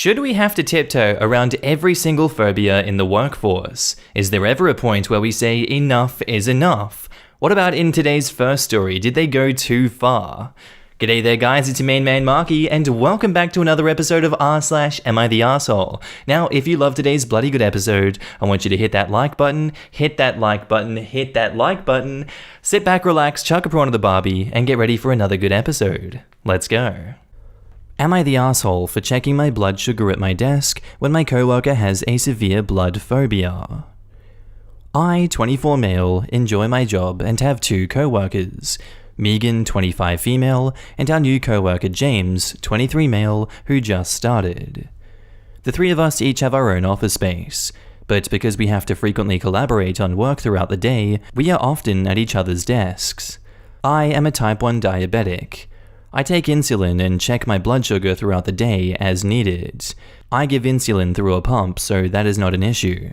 Should we have to tiptoe around every single phobia in the workforce? Is there ever a point where we say enough is enough? What about in today's first story? Did they go too far? G'day there guys, it's your main man Markee, and welcome back to another episode of r/Am I the Arsehole? Now, if you love today's bloody good episode, I want you to hit that like button, hit that like button, hit that like button, sit back, relax, chuck a prawn to the barbie, and get ready for another good episode. Let's go. Am I the asshole for checking my blood sugar at my desk when my coworker has a severe blood phobia? I, 24 male, enjoy my job and have two coworkers, Megan, 25 female, and our new coworker James, 23 male, who just started. The three of us each have our own office space, but because we have to frequently collaborate on work throughout the day, we are often at each other's desks. I am a type 1 diabetic. I take insulin and check my blood sugar throughout the day as needed. I give insulin through a pump, so that is not an issue.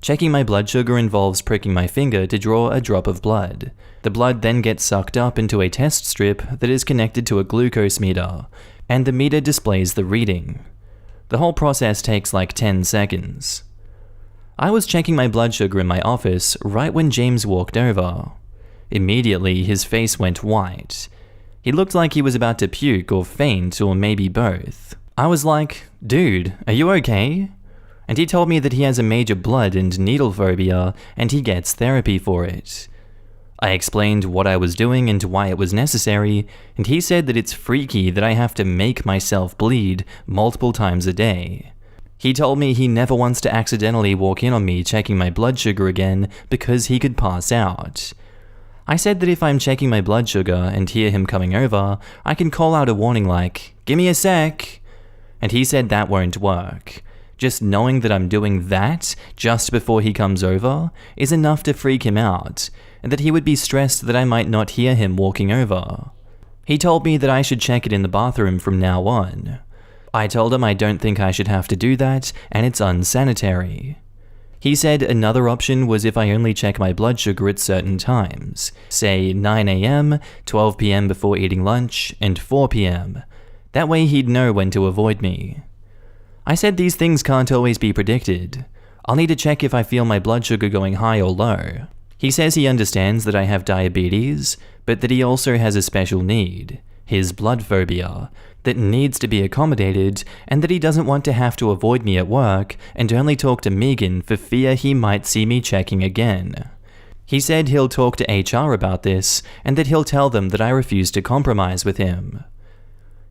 Checking my blood sugar involves pricking my finger to draw a drop of blood. The blood then gets sucked up into a test strip that is connected to a glucose meter, and the meter displays the reading. The whole process takes like 10 seconds. I was checking my blood sugar in my office right when James walked over. Immediately, his face went white. He looked like he was about to puke or faint or maybe both. I was like, dude, are you okay? And he told me that he has a major blood and needle phobia and he gets therapy for it. I explained what I was doing and why it was necessary, and he said that it's freaky that I have to make myself bleed multiple times a day. He told me he never wants to accidentally walk in on me checking my blood sugar again because he could pass out. I said that if I'm checking my blood sugar and hear him coming over, I can call out a warning like, "Give me a sec." And he said that won't work. Just knowing that I'm doing that just before he comes over is enough to freak him out, and that he would be stressed that I might not hear him walking over. He told me that I should check it in the bathroom from now on. I told him I don't think I should have to do that, and it's unsanitary. He said another option was if I only check my blood sugar at certain times, say 9 AM, 12 PM before eating lunch, and 4 PM. That way he'd know when to avoid me. I said these things can't always be predicted. I'll need to check if I feel my blood sugar going high or low. He says he understands that I have diabetes, but that he also has a special need, his blood phobia, that needs to be accommodated, and that he doesn't want to have to avoid me at work and only talk to Megan for fear he might see me checking again. He said he'll talk to HR about this, and that he'll tell them that I refuse to compromise with him.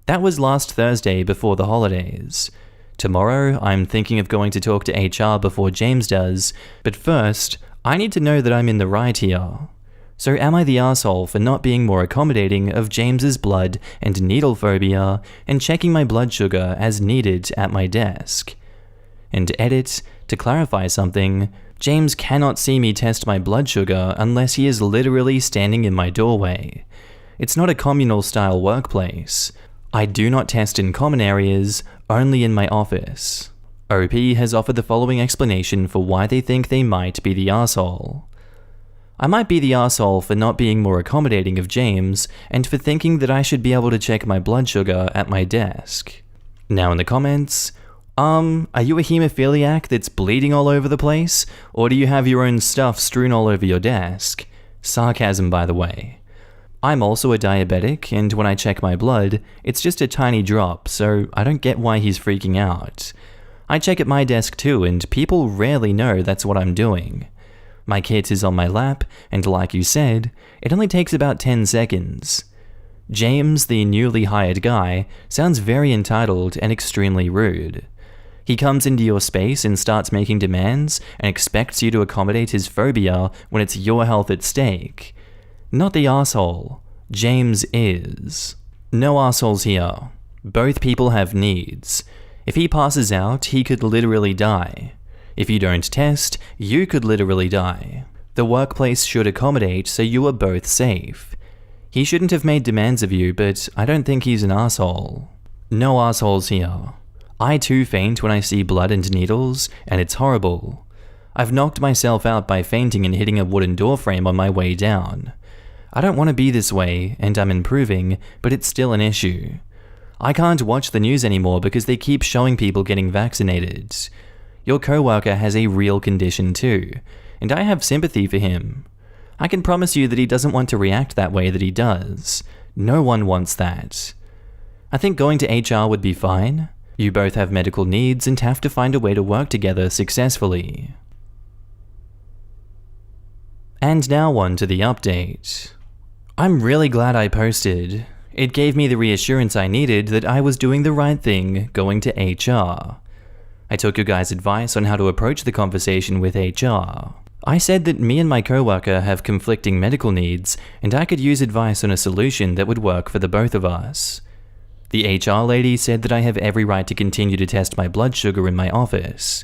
That was last Thursday before the holidays. Tomorrow, I'm thinking of going to talk to HR before James does, but first, I need to know that I'm in the right here. So am I the asshole for not being more accommodating of James's blood and needle phobia and checking my blood sugar as needed at my desk? And edit, to clarify something, James cannot see me test my blood sugar unless he is literally standing in my doorway. It's not a communal style workplace. I do not test in common areas, only in my office. OP has offered the following explanation for why they think they might be the arsehole. I might be the arsehole for not being more accommodating of James, and for thinking that I should be able to check my blood sugar at my desk. Now in the comments, are you a hemophiliac that's bleeding all over the place, or do you have your own stuff strewn all over your desk? Sarcasm, by the way. I'm also a diabetic, and when I check my blood, it's just a tiny drop, so I don't get why he's freaking out. I check at my desk too, and people rarely know that's what I'm doing. My kit is on my lap, and like you said, it only takes about 10 seconds. James, the newly hired guy, sounds very entitled and extremely rude. He comes into your space and starts making demands and expects you to accommodate his phobia when it's your health at stake. Not the arsehole. James is. No arseholes here. Both people have needs. If he passes out, he could literally die. If you don't test, you could literally die. The workplace should accommodate so you are both safe. He shouldn't have made demands of you, but I don't think he's an arsehole. No arseholes here. I too faint when I see blood and needles, and it's horrible. I've knocked myself out by fainting and hitting a wooden door frame on my way down. I don't want to be this way, and I'm improving, but it's still an issue. I can't watch the news anymore because they keep showing people getting vaccinated. Your coworker has a real condition too, and I have sympathy for him. I can promise you that he doesn't want to react that way that he does. No one wants that. I think going to HR would be fine. You both have medical needs and have to find a way to work together successfully. And now on to the update. I'm really glad I posted. It gave me the reassurance I needed that I was doing the right thing going to HR. I took your guys' advice on how to approach the conversation with HR. I said that me and my coworker have conflicting medical needs and I could use advice on a solution that would work for the both of us. The HR lady said that I have every right to continue to test my blood sugar in my office.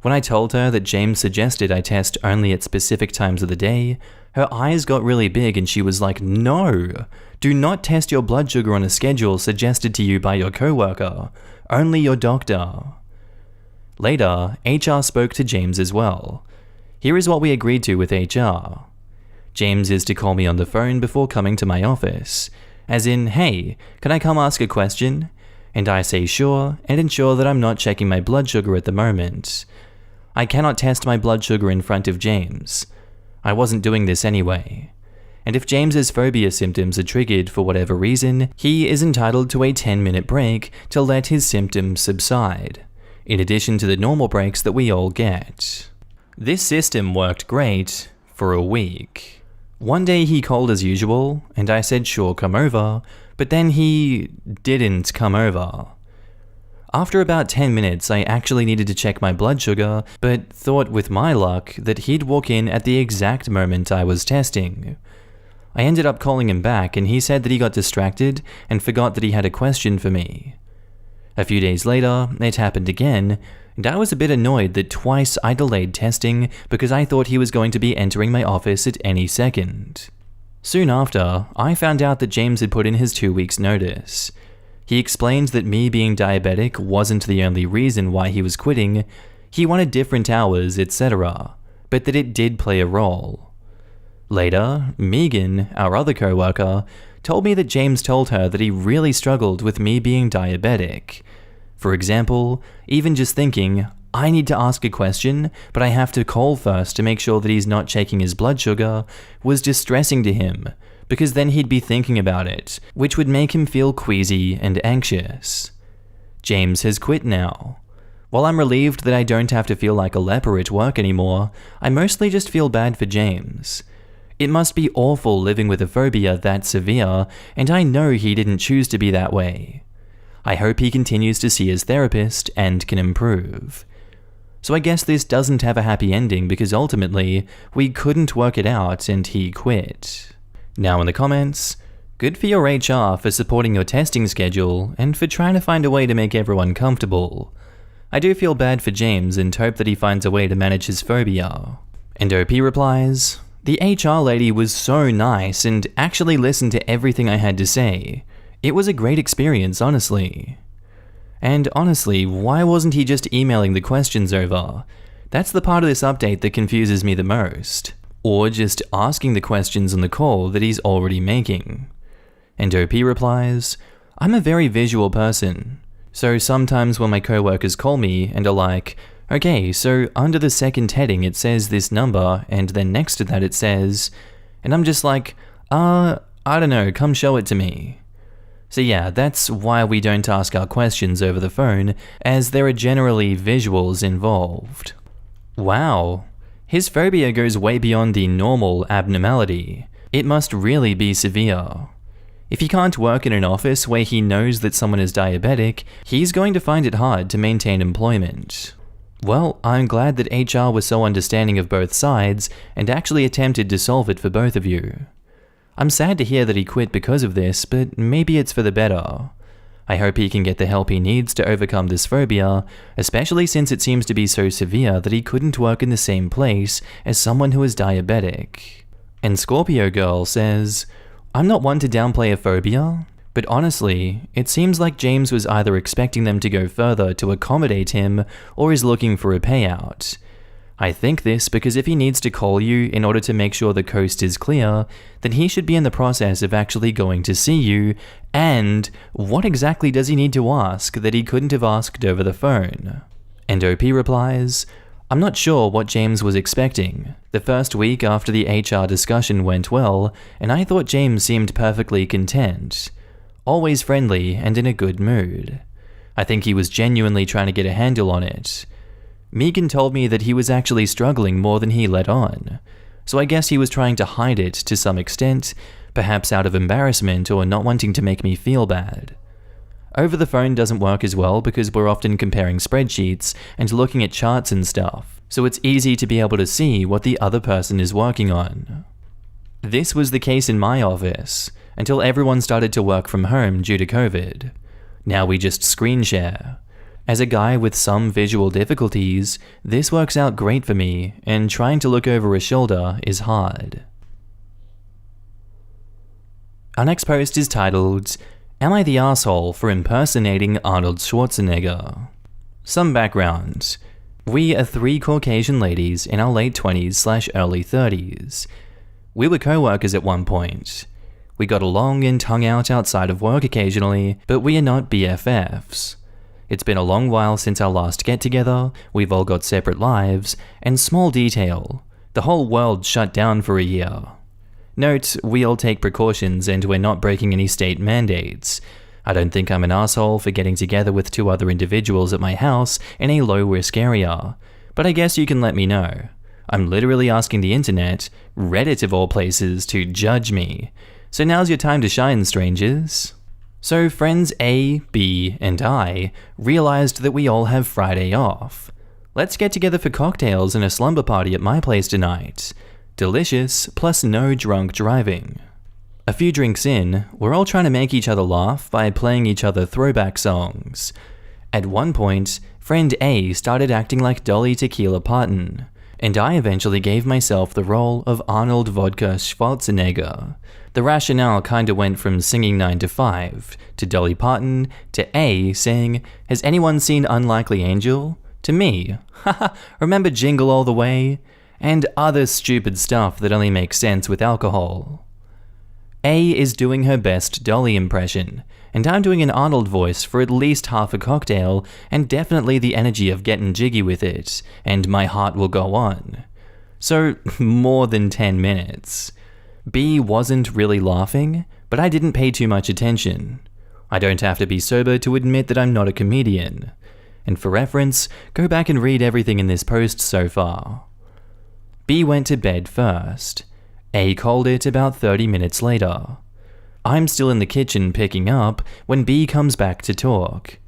When I told her that James suggested I test only at specific times of the day, her eyes got really big and she was like, "No, do not test your blood sugar on a schedule suggested to you by your coworker, only your doctor." Later, HR spoke to James as well. Here is what we agreed to with HR. James is to call me on the phone before coming to my office, as in, "Hey, can I come ask a question?" And I say sure, and ensure that I'm not checking my blood sugar at the moment. I cannot test my blood sugar in front of James. I wasn't doing this anyway. And if James's phobia symptoms are triggered for whatever reason, he is entitled to a 10-minute break to let his symptoms subside, in addition to the normal breaks that we all get. This system worked great for a week. One day he called as usual, and I said sure, come over, but then he didn't come over. After about 10 minutes, I actually needed to check my blood sugar, but thought with my luck that he'd walk in at the exact moment I was testing. I ended up calling him back and he said that he got distracted and forgot that he had a question for me. A few days later, it happened again, and I was a bit annoyed that twice I delayed testing because I thought he was going to be entering my office at any second. Soon after, I found out that James had put in his 2 weeks' notice. He explained that me being diabetic wasn't the only reason why he was quitting, he wanted different hours, etc., but that it did play a role. Later, Megan, our other co-worker, told me that James told her that he really struggled with me being diabetic. For example, even just thinking, I need to ask a question, but I have to call first to make sure that he's not checking his blood sugar, was distressing to him, because then he'd be thinking about it, which would make him feel queasy and anxious. James has quit now. While I'm relieved that I don't have to feel like a leper at work anymore, I mostly just feel bad for James. It must be awful living with a phobia that severe, and I know he didn't choose to be that way. I hope he continues to see his therapist and can improve. So I guess this doesn't have a happy ending because ultimately, we couldn't work it out and he quit. Now in the comments, good for your HR for supporting your testing schedule and for trying to find a way to make everyone comfortable. I do feel bad for James and hope that he finds a way to manage his phobia. And OP replies, the HR lady was so nice and actually listened to everything I had to say. It was a great experience, honestly. And honestly, why wasn't he just emailing the questions over? That's the part of this update that confuses me the most. Or just asking the questions on the call that he's already making. And OP replies, I'm a very visual person. So sometimes when my coworkers call me and are like, okay, so under the second heading it says this number and then next to that it says, and I'm just like, I don't know, come show it to me. So yeah, that's why we don't ask our questions over the phone, as there are generally visuals involved. Wow, his phobia goes way beyond the normal abnormality. It must really be severe. If he can't work in an office where he knows that someone is diabetic, he's going to find it hard to maintain employment. Well, I'm glad that HR was so understanding of both sides and actually attempted to solve it for both of you. I'm sad to hear that he quit because of this, but maybe it's for the better. I hope he can get the help he needs to overcome this phobia, especially since it seems to be so severe that he couldn't work in the same place as someone who is diabetic. And Scorpio Girl says, I'm not one to downplay a phobia, but honestly, it seems like James was either expecting them to go further to accommodate him or is looking for a payout. I think this because if he needs to call you in order to make sure the coast is clear, then he should be in the process of actually going to see you, and what exactly does he need to ask that he couldn't have asked over the phone? And OP replies, I'm not sure what James was expecting. The first week after the HR discussion went well, and I thought James seemed perfectly content. Always friendly and in a good mood. I think he was genuinely trying to get a handle on it. Megan told me that he was actually struggling more than he let on, so I guess he was trying to hide it to some extent, perhaps out of embarrassment or not wanting to make me feel bad. Over the phone doesn't work as well because we're often comparing spreadsheets and looking at charts and stuff, so it's easy to be able to see what the other person is working on. This was the case in my office, until everyone started to work from home due to COVID. Now we just screen share. As a guy with some visual difficulties, this works out great for me, and trying to look over a shoulder is hard. Our next post is titled, Am I the asshole for impersonating Arnold Schwarzenegger? Some background. We are 3 Caucasian ladies in our late 20s/early 30s. We were co-workers at one point. We got along and hung out outside of work occasionally, but we are not BFFs. It's been a long while since our last get-together, we've all got separate lives, and small detail, the whole world shut down for a year. Note, we all take precautions and we're not breaking any state mandates. I don't think I'm an asshole for getting together with 2 other individuals at my house in a low-risk area, but I guess you can let me know. I'm literally asking the internet, Reddit of all places, to judge me. So now's your time to shine, strangers. So friends A, B, and I realized that we all have Friday off. Let's get together for cocktails and a slumber party at my place tonight. Delicious, plus no drunk driving. A few drinks in, we're all trying to make each other laugh by playing each other throwback songs. At one point, friend A started acting like Dolly Tequila Parton, and I eventually gave myself the role of Arnold Vodka Schwarzenegger. The rationale kinda went from singing 9 to 5, to Dolly Parton, to A saying, has anyone seen Unlikely Angel? To me, haha, remember Jingle All the Way? And other stupid stuff that only makes sense with alcohol. A is doing her best Dolly impression, and I'm doing an Arnold voice for at least half a cocktail, and definitely the energy of getting jiggy with it, and my heart will go on. So, more than 10 minutes. B wasn't really laughing, but I didn't pay too much attention. I don't have to be sober to admit that I'm not a comedian. And for reference, go back and read everything in this post so far. B went to bed first. A called it about 30 minutes later. I'm still in the kitchen picking up when B comes back to talk.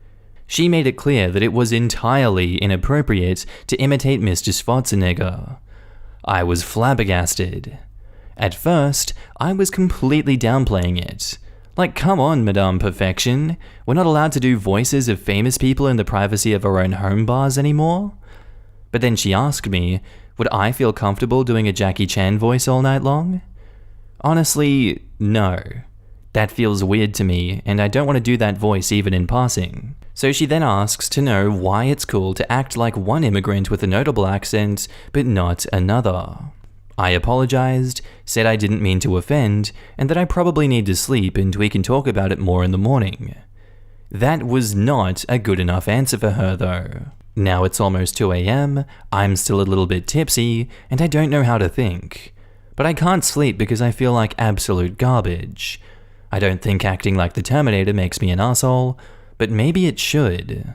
She made it clear that it was entirely inappropriate to imitate Mr. Schwarzenegger. I was flabbergasted. At first, I was completely downplaying it. Like, come on, Madame Perfection, we're not allowed to do voices of famous people in the privacy of our own home bars anymore? But then she asked me, would I feel comfortable doing a Jackie Chan voice all night long? Honestly, no. That feels weird to me, and I don't want to do that voice even in passing. So she then asks to know why it's cool to act like one immigrant with a notable accent, but not another. I apologized, said I didn't mean to offend, and that I probably need to sleep and we can talk about it more in the morning. That was not a good enough answer for her though. Now it's almost 2 AM, I'm still a little bit tipsy, and I don't know how to think. But I can't sleep because I feel like absolute garbage. I don't think acting like the Terminator makes me an asshole, but maybe it should.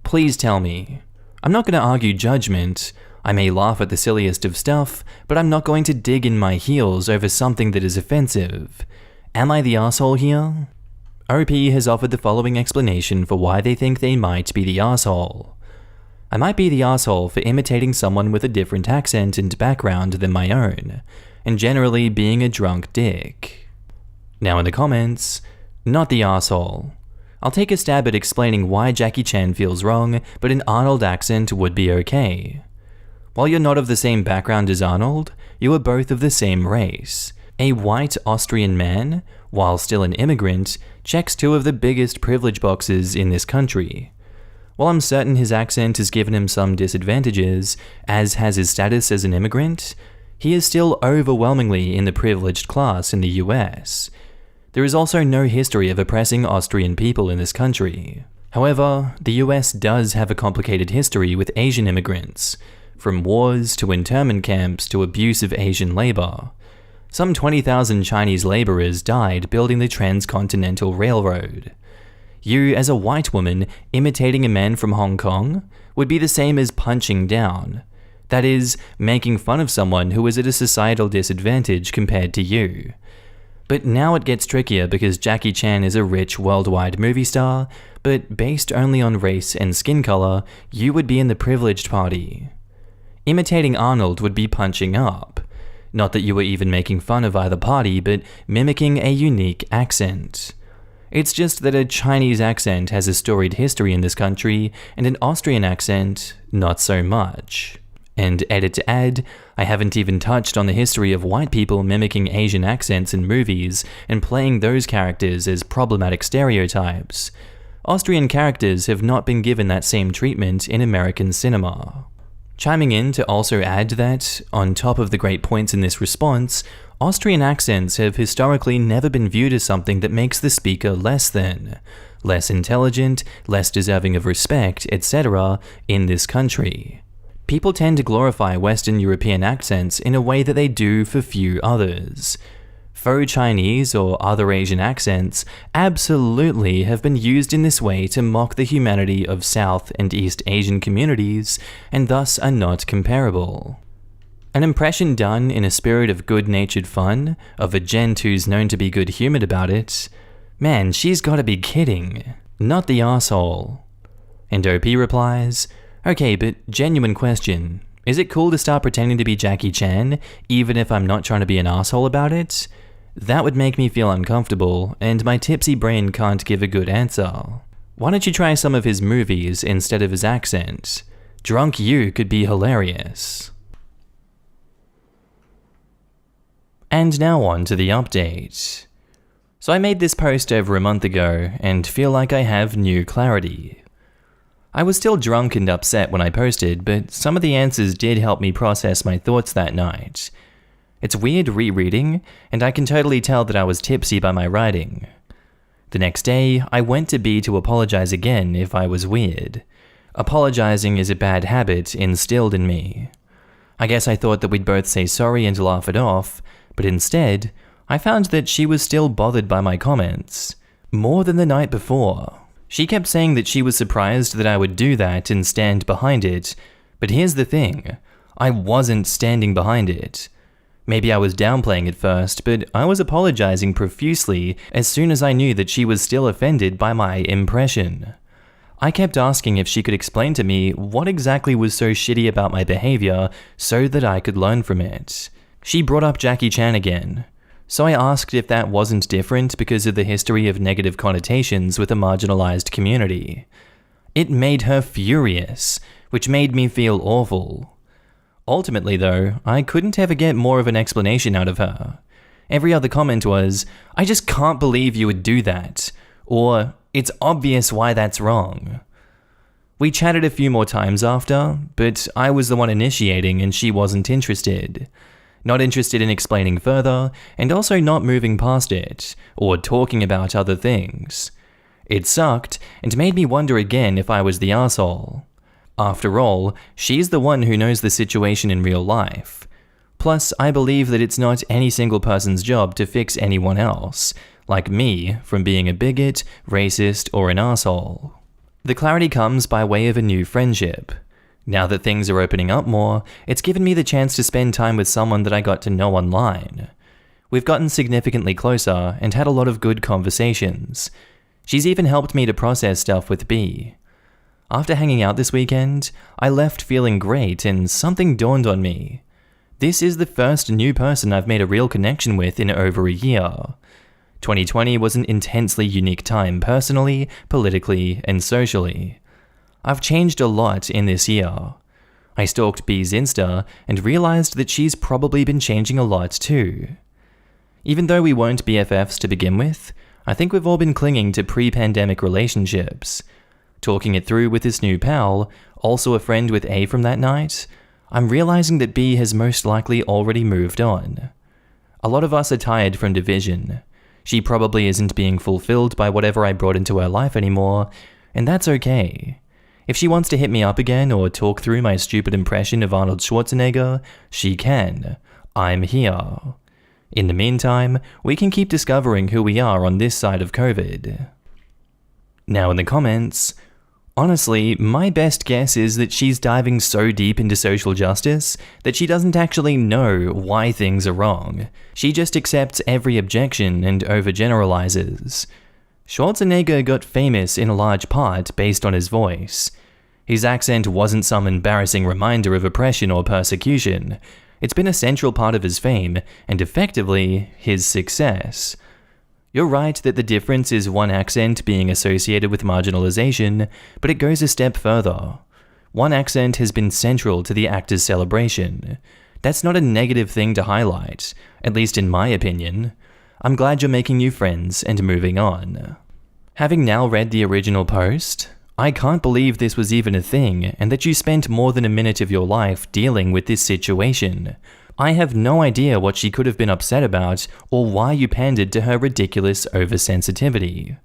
Please tell me. I'm not going to argue judgment. I may laugh at the silliest of stuff, but I'm not going to dig in my heels over something that is offensive. Am I the asshole here? OP has offered the following explanation for why they think they might be the asshole. I might be the asshole for imitating someone with a different accent and background than my own, and generally being a drunk dick. Now in the comments, not the asshole. I'll take a stab at explaining why Jackie Chan feels wrong, but an Arnold accent would be okay. While you're not of the same background as Arnold, you are both of the same race. A white Austrian man, while still an immigrant, checks 2 of the biggest privilege boxes in this country. While I'm certain his accent has given him some disadvantages, as has his status as an immigrant, he is still overwhelmingly in the privileged class in the US. There is also no history of oppressing Austrian people in this country. However, the US does have a complicated history with Asian immigrants, from wars to internment camps to abuse of Asian labor. Some 20,000 Chinese laborers died building the Transcontinental Railroad. You, as a white woman, imitating a man from Hong Kong, would be the same as punching down. That is, making fun of someone who is at a societal disadvantage compared to you. But now it gets trickier because Jackie Chan is a rich worldwide movie star, but based only on race and skin color, you would be in the privileged party. Imitating Arnold would be punching up. Not that you were even making fun of either party, but mimicking a unique accent. It's just that a Chinese accent has a storied history in this country, and an Austrian accent, not so much. And edit to add, I haven't even touched on the history of white people mimicking Asian accents in movies and playing those characters as problematic stereotypes. Austrian characters have not been given that same treatment in American cinema. Chiming in to also add that, on top of the great points in this response, Austrian accents have historically never been viewed as something that makes the speaker less than, less intelligent, less deserving of respect, etc. in this country. People tend to glorify Western European accents in a way that they do for few others. Faux Chinese or other Asian accents absolutely have been used in this way to mock the humanity of South and East Asian communities, and thus are not comparable. An impression done in a spirit of good-natured fun, of a gent who's known to be good-humored about it, man, she's gotta be kidding, not the asshole. And OP replies, okay, but genuine question, is it cool to start pretending to be Jackie Chan, even if I'm not trying to be an asshole about it? That would make me feel uncomfortable, and my tipsy brain can't give a good answer. Why don't you try some of his movies instead of his accent? Drunk you could be hilarious. And now on to the update. So I made this post over a month ago, and feel like I have new clarity. I was still drunk and upset when I posted, but some of the answers did help me process my thoughts that night. It's weird rereading, and I can totally tell that I was tipsy by my writing. The next day, I went to B to apologize again if I was weird. Apologizing is a bad habit instilled in me. I guess I thought that we'd both say sorry and laugh it off, but instead, I found that she was still bothered by my comments. More than the night before. She kept saying that she was surprised that I would do that and stand behind it, but here's the thing, I wasn't standing behind it. Maybe I was downplaying it first, but I was apologizing profusely as soon as I knew that she was still offended by my impression. I kept asking if she could explain to me what exactly was so shitty about my behavior so that I could learn from it. She brought up Jackie Chan again. So I asked if that wasn't different because of the history of negative connotations with a marginalized community. It made her furious, which made me feel awful. Ultimately though, I couldn't ever get more of an explanation out of her. Every other comment was, I just can't believe you would do that, or it's obvious why that's wrong. We chatted a few more times after, but I was the one initiating and she wasn't interested. Not interested in explaining further, and also not moving past it, or talking about other things. It sucked, and made me wonder again if I was the arsehole. After all, she's the one who knows the situation in real life. Plus, I believe that it's not any single person's job to fix anyone else, like me, from being a bigot, racist, or an arsehole. The clarity comes by way of a new friendship. Now that things are opening up more, it's given me the chance to spend time with someone that I got to know online. We've gotten significantly closer and had a lot of good conversations. She's even helped me to process stuff with B. After hanging out this weekend, I left feeling great and something dawned on me. This is the first new person I've made a real connection with in over a year. 2020 was an intensely unique time personally, politically, and socially. I've changed a lot in this year. I stalked B's Insta and realized that she's probably been changing a lot too. Even though we weren't BFFs to begin with, I think we've all been clinging to pre-pandemic relationships. Talking it through with this new pal, also a friend with A from that night, I'm realizing that B has most likely already moved on. A lot of us are tired from division. She probably isn't being fulfilled by whatever I brought into her life anymore, and that's okay. If she wants to hit me up again or talk through my stupid impression of Arnold Schwarzenegger, she can. I'm here. In the meantime, we can keep discovering who we are on this side of COVID. Now in the comments, honestly, my best guess is that she's diving so deep into social justice that she doesn't actually know why things are wrong. She just accepts every objection and overgeneralizes. Schwarzenegger got famous in a large part based on his voice. His accent wasn't some embarrassing reminder of oppression or persecution. It's been a central part of his fame, and effectively, his success. You're right that the difference is one accent being associated with marginalization, but it goes a step further. One accent has been central to the actor's celebration. That's not a negative thing to highlight, at least in my opinion. I'm glad you're making new friends and moving on. Having now read the original post, I can't believe this was even a thing and that you spent more than a minute of your life dealing with this situation. I have no idea what she could have been upset about or why you pandered to her ridiculous oversensitivity.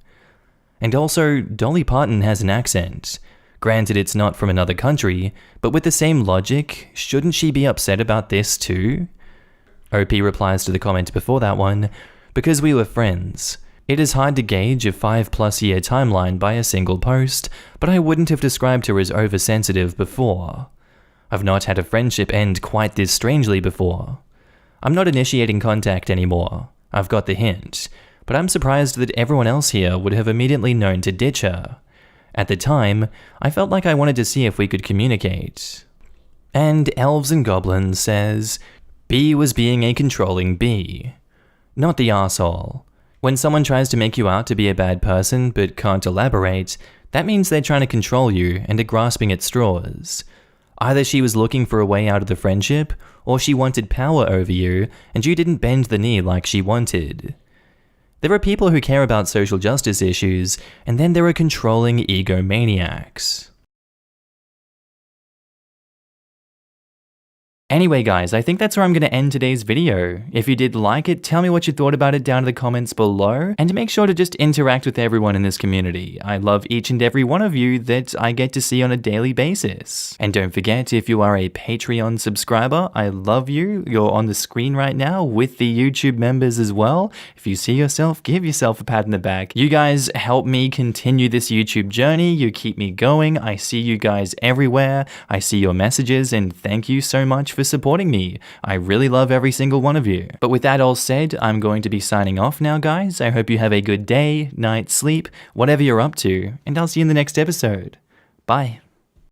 And also, Dolly Parton has an accent. Granted, it's not from another country, but with the same logic, shouldn't she be upset about this too? OP replies to the comment before that one, because we were friends. It is hard to gauge a 5+ year timeline by a single post, but I wouldn't have described her as oversensitive before. I've not had a friendship end quite this strangely before. I'm not initiating contact anymore. I've got the hint, but I'm surprised that everyone else here would have immediately known to ditch her. At the time, I felt like I wanted to see if we could communicate. And Elves and Goblins says, B was being a controlling B. Not the arsehole. When someone tries to make you out to be a bad person but can't elaborate, that means they're trying to control you and are grasping at straws. Either she was looking for a way out of the friendship, or she wanted power over you and you didn't bend the knee like she wanted. There are people who care about social justice issues, and then there are controlling egomaniacs. Anyway guys, I think that's where I'm going to end today's video. If you did like it, tell me what you thought about it down in the comments below, and make sure to just interact with everyone in this community. I love each and every one of you that I get to see on a daily basis. And don't forget, if you are a Patreon subscriber, I love you. You're on the screen right now with the YouTube members as well. If you see yourself, give yourself a pat in the back. You guys help me continue this YouTube journey. You keep me going. I see you guys everywhere. I see your messages, and thank you so much for supporting me. I really love every single one of you. But with that all said, I'm going to be signing off now, guys. I hope you have a good day, night, sleep, whatever you're up to, and I'll see you in the next episode. Bye.